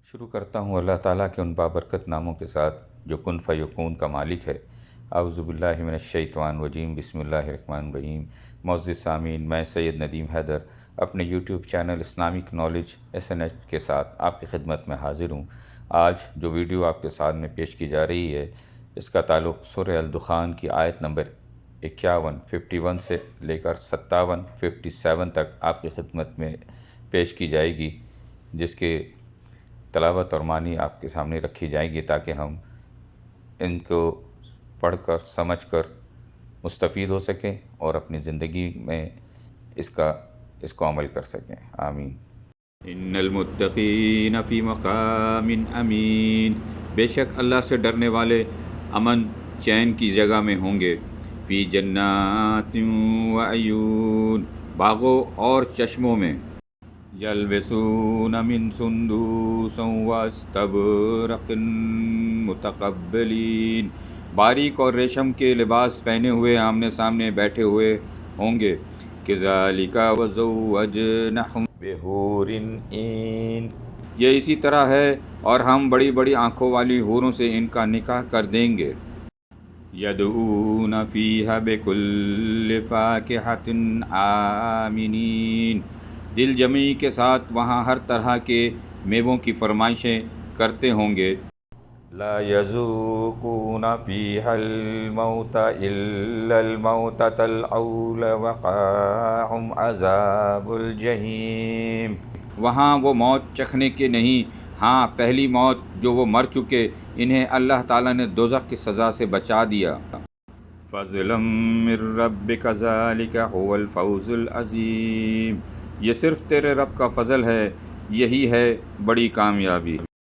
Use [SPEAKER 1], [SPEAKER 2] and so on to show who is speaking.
[SPEAKER 1] شروع کرتا ہوں اللہ تعالیٰ کے ان بابرکت ناموں کے ساتھ جو کن فیکون کا مالک ہے۔ اعوذ باللہ من الشیطان الرجیم، بسم اللہ الرحمن الرحیم۔ معزز سامعین، میں سید ندیم حیدر اپنے YouTube channel Islamic knowledge SNH کے ساتھ آپ کی خدمت میں حاضر ہوں۔ آج جو ویڈیو آپ کے سامنے پیش کی جا رہی ہے، اس کا تعلق سورہ الدخان کی آیت نمبر 51 سے لے کر 57 تک آپ کی خدمت میں پیش کی جائے گی، جس کے تلاوت اور معنی آپ کے سامنے رکھی جائے گی تاکہ ہم ان کو پڑھ کر سمجھ کر مستفید ہو سکیں اور اپنی زندگی میں اس کو عمل کر سکیں۔ آمین۔ ان المتقین فی مقام امین، بے شک اللہ سے ڈرنے والے امن چین کی جگہ میں ہوں گے۔ فی جنات و عیون، باغوں اور چشموں میں۔ یلبسون من سندوس واستبرق متقبلین، باریک اور ریشم کے لباس پہنے ہوئے آمنے سامنے بیٹھے ہوئے ہوں گے۔ کذالک وزوجناہم بحور عین، یہ اسی طرح ہے اور ہم بڑی بڑی آنکھوں والی حوروں سے ان کا نکاح کر دیں گے۔ یدعون فیہا بکل فاکہۃ آمنین، دل جمعی کے ساتھ وہاں ہر طرح کے میووں کی فرمائشیں کرتے ہوں گے۔ لا یذوقون فیہا الموت الا الموتۃ الاولی وقاہم عذاب الجحیم، وہاں وہ موت چکھنے کے نہیں، ہاں پہلی موت جو وہ مر چکے، انہیں اللہ تعالیٰ نے دوزخ کی سزا سے بچا دیا۔ فضلا من ربک ذلک هو الفوز العظیم، یہ صرف تیرے رب کا فضل ہے، یہی ہے بڑی کامیابی۔